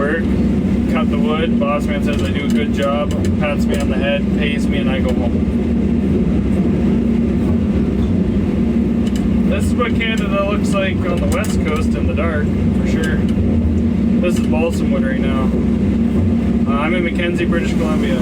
work, cut the wood, boss man says I do a good job, pats me on the head, pays me, and I go home. This is what Canada looks like on the west coast in the dark, for sure. This is balsam wood right now. I'm in Mackenzie, British Columbia.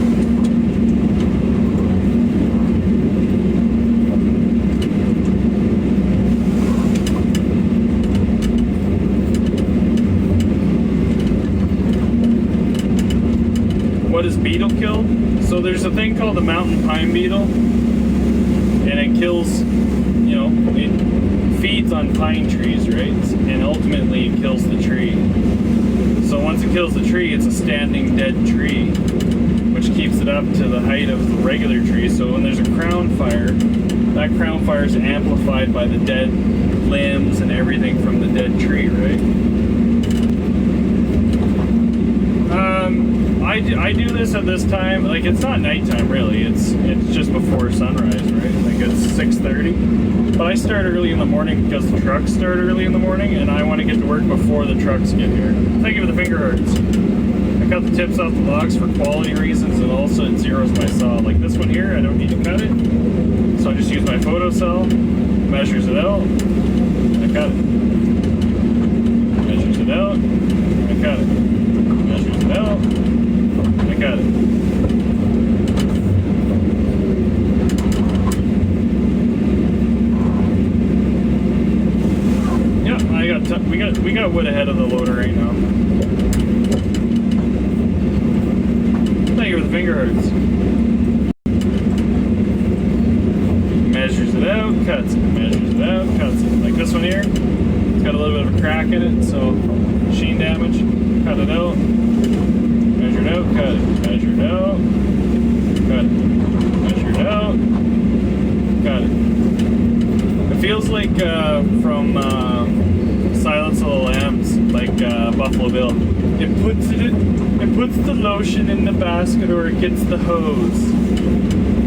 What is beetle kill? So there's a thing called the mountain pine beetle, and it kills, you know, it feeds on pine trees, right? And ultimately it kills the tree. So once it kills the tree, it's a standing dead tree, which keeps it up to the height of the regular tree. So when there's a crown fire, that crown fire is amplified by the dead limbs and everything from the dead tree, right? I do this at this time, like it's not nighttime really, it's just before sunrise, right? Like it's 6:30. But I start early in the morning because the trucks start early in the morning and I want to get to work before the trucks get here. Thank you for the finger hearts. I cut the tips off the logs for quality reasons and also it zeroes my saw. Like this one here, I don't need to cut it. So I just use my photo cell, measures it out, I cut it. Measures it out, I cut it. Measures it out, I cut it. We got wood ahead of the loader right now. Thank you for the finger hearts. Measures it out, cuts it. Measures it out, cuts it. Like this one here, it's got a little bit of a crack in it, so machine damage. Cut it out. Measure it out, cut it. Measure it out, cut it. Measure it out, cut it. It feels like from Silence of the Lambs, like Buffalo Bill. It puts the lotion in the basket or it gets the hose.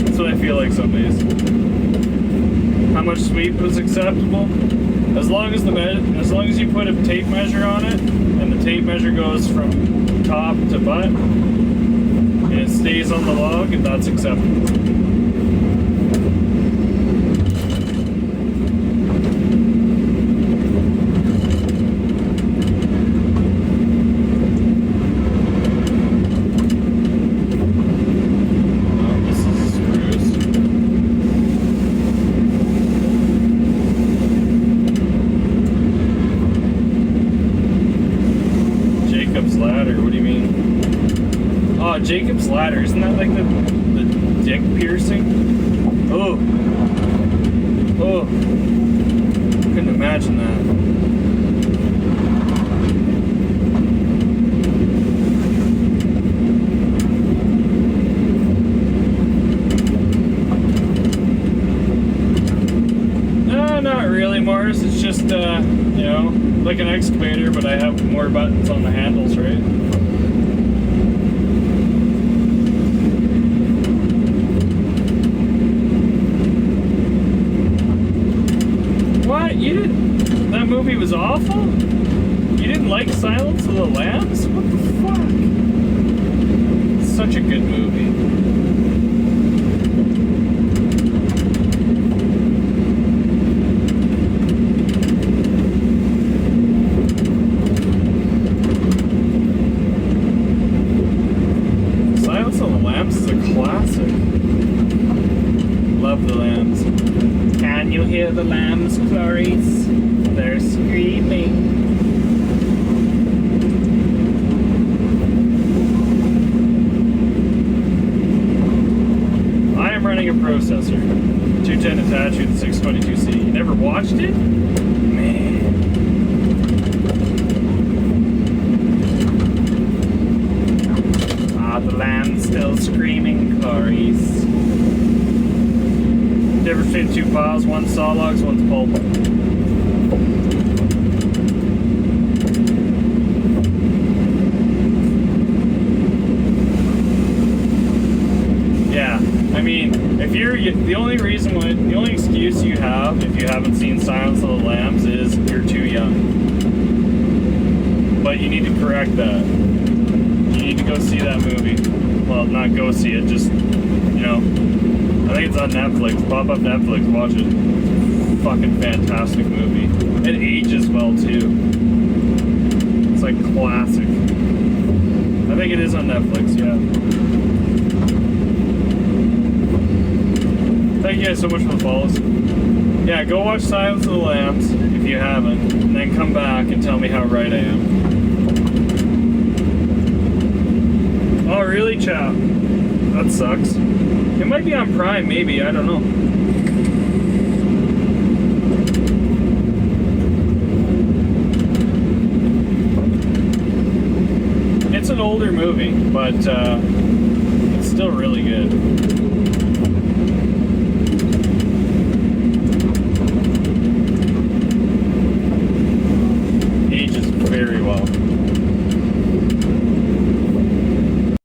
That's what I feel like some days. How much sweep was acceptable? As long as you put a tape measure on it, and the tape measure goes from top to butt, and it stays on the log, and that's acceptable. Jacob's ladder, isn't that like the dick piercing? Oh, couldn't imagine that. No, not really, Morris. It's just you know, like an excavator, but I have more buttons on the handles, right? You didn't... That movie was awful? You didn't like Silence of the Lambs? What the fuck? It's such a good movie. Silence of the Lambs is a classic. Love the lambs. Can you hear the lambs, Clarice? They're screaming. I am running a processor. 210 attached with 622C. You never watched it? Man. Ah, the lamb's still screaming, Clarice. Difference between two piles, one's saw logs, one's pulp. Yeah, I mean, if you're the only excuse you have if you haven't seen Silence of the Lambs is you're too young. But you need to correct that. go see that movie. Well, not go see it, just, you know, I think it's on Netflix. Pop up Netflix, watch it. Fucking fantastic movie. It ages well, too. It's like classic. I think it is on Netflix, yeah. Thank you guys so much for the follows. Yeah, go watch Silence of the Lambs if you haven't, and then come back and tell me how right I am. Oh, really, chap? That sucks. It might be on Prime, maybe. I don't know. It's an older movie, but it's still really good. Ages very well.